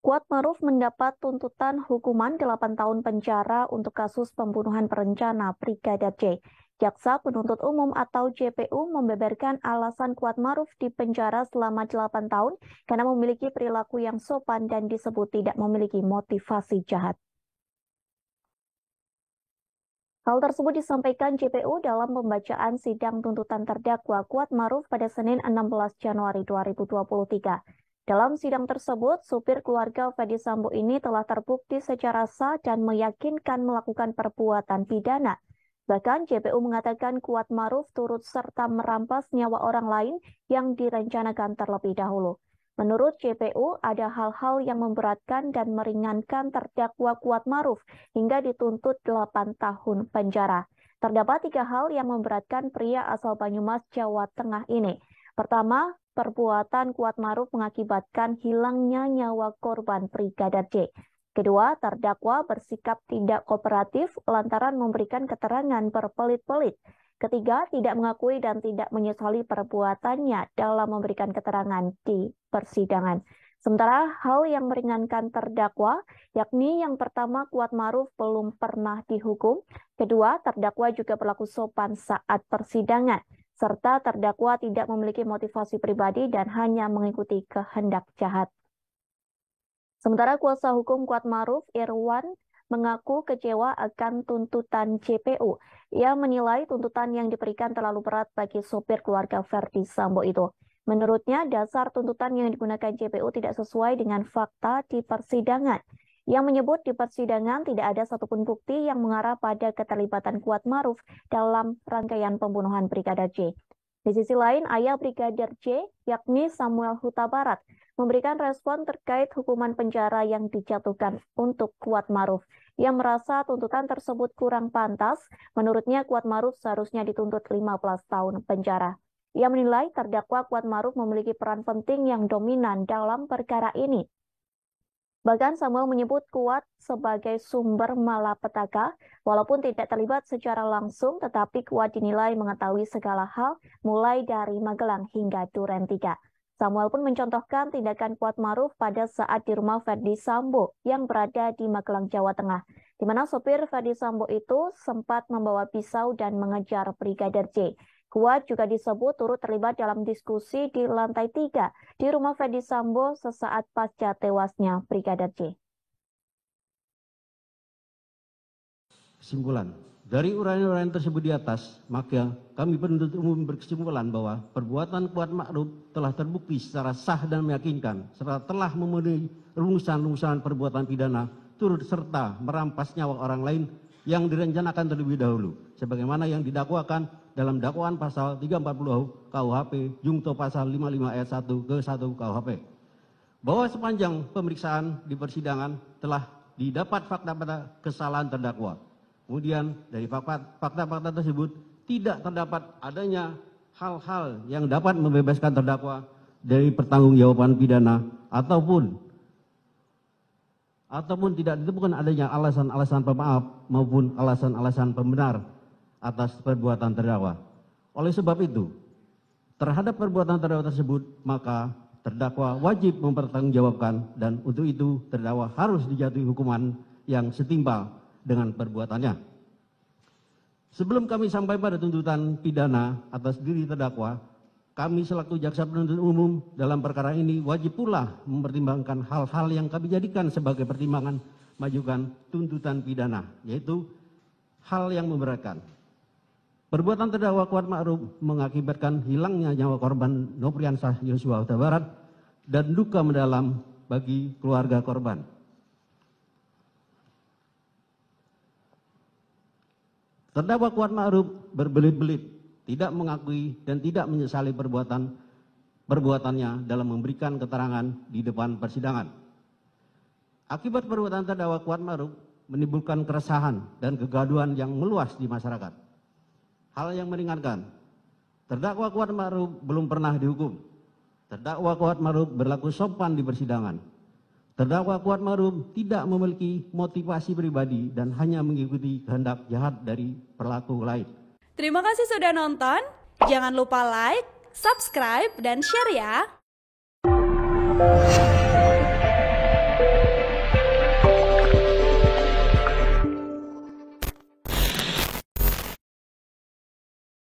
Kuatmaruf mendapat tuntutan hukuman 8 tahun penjara untuk kasus pembunuhan berencana Brigadir J. Jaksa Penuntut Umum atau JPU membeberkan alasan Kuatmaruf dipenjara selama 8 tahun karena memiliki perilaku yang sopan dan disebut tidak memiliki motivasi jahat. Hal tersebut disampaikan JPU dalam pembacaan sidang tuntutan terdakwa Kuatmaruf pada Senin 16 Januari 2023. Dalam sidang tersebut, supir keluarga Ferdy Sambo ini telah terbukti secara sah dan meyakinkan melakukan perbuatan pidana. Bahkan JPU mengatakan Kuatmaruf turut serta merampas nyawa orang lain yang direncanakan terlebih dahulu. Menurut JPU, ada hal-hal yang memberatkan dan meringankan terdakwa Kuatmaruf hingga dituntut 8 tahun penjara. Terdapat 3 hal yang memberatkan pria asal Banyumas, Jawa Tengah ini. Pertama, perbuatan Kuatmaruf mengakibatkan hilangnya nyawa korban Brigadir J. Kedua, terdakwa bersikap tidak kooperatif lantaran memberikan keterangan berbelit-belit. Ketiga, tidak mengakui dan tidak menyesali perbuatannya dalam memberikan keterangan di persidangan. Sementara hal yang meringankan terdakwa, yakni yang pertama Kuatmaruf belum pernah dihukum, kedua terdakwa juga berlaku sopan saat persidangan, serta terdakwa tidak memiliki motivasi pribadi dan hanya mengikuti kehendak jahat. Sementara kuasa hukum Kuatmaruf, Irwan, mengaku kecewa akan tuntutan JPU. Ia menilai tuntutan yang diberikan terlalu berat bagi sopir keluarga Ferdy Sambo itu. Menurutnya, dasar tuntutan yang digunakan JPU tidak sesuai dengan fakta di persidangan. Yang menyebut di persidangan tidak ada satupun bukti yang mengarah pada keterlibatan Kuatmaruf dalam rangkaian pembunuhan Brigadir J. Di sisi lain, ayah Brigadir J, yakni Samuel Huta Barat, memberikan respon terkait hukuman penjara yang dijatuhkan untuk Kuatmaruf. Ia merasa tuntutan tersebut kurang pantas. Menurutnya Kuatmaruf seharusnya dituntut 15 tahun penjara. Ia menilai terdakwa Kuatmaruf memiliki peran penting yang dominan dalam perkara ini. Bahkan Samuel menyebut Kuat sebagai sumber malapetaka, walaupun tidak terlibat secara langsung, tetapi Kuat dinilai mengetahui segala hal, mulai dari Magelang hingga Duren 3. Samuel pun mencontohkan tindakan Kuatmaruf pada saat di rumah Ferdy Sambo yang berada di Magelang, Jawa Tengah, di mana sopir Ferdy Sambo itu sempat membawa pisau dan mengejar Brigadir J. Kuat juga disebut turut terlibat dalam diskusi di lantai 3 di rumah Ferdy Sambo sesaat pasca tewasnya Brigadir J. Kesimpulan, dari uraian-uraian tersebut di atas, maka kami penuntut umum berkesimpulan bahwa perbuatan Kuatmaruf telah terbukti secara sah dan meyakinkan, serta telah memenuhi rumusan-rumusan perbuatan pidana, turut serta merampas nyawa orang lain yang direncanakan terlebih dahulu, sebagaimana yang didakwakan dalam dakwaan pasal 340 KUHP, jungto pasal 55 ayat 1 ke 1 KUHP. Bahwa sepanjang pemeriksaan di persidangan telah didapat fakta-fakta kesalahan terdakwa. Kemudian dari fakta-fakta tersebut tidak terdapat adanya hal-hal yang dapat membebaskan terdakwa dari pertanggungjawaban pidana ataupun tidak ditemukan adanya alasan-alasan pemaaf maupun alasan-alasan pembenar atas perbuatan terdakwa. Oleh sebab itu, terhadap perbuatan terdakwa tersebut, maka terdakwa wajib mempertanggungjawabkan dan untuk itu terdakwa harus dijatuhi hukuman yang setimpal dengan perbuatannya. Sebelum kami sampai pada tuntutan pidana atas diri terdakwa, kami selaku jaksa penuntut umum dalam perkara ini wajib pula mempertimbangkan hal-hal yang kami jadikan sebagai pertimbangan majukan tuntutan pidana, yaitu hal yang memberatkan. Perbuatan terdakwa Kuatmaruf mengakibatkan hilangnya nyawa korban Nopriansah Yosua Huta Barat dan duka mendalam bagi keluarga korban. Terdakwa Kuatmaruf berbelit-belit, tidak mengakui dan tidak menyesali perbuatannya dalam memberikan keterangan di depan persidangan. Akibat perbuatan terdakwa Kuatmaruf menimbulkan keresahan dan kegaduhan yang meluas di masyarakat. Hal yang meringankan, terdakwa Kuatmaruf belum pernah dihukum. Terdakwa Kuatmaruf berlaku sopan di persidangan. Terdakwa Kuatmaruf tidak memiliki motivasi pribadi dan hanya mengikuti kehendak jahat dari pelaku lain. Terima kasih sudah nonton. Jangan lupa like, subscribe, dan share ya.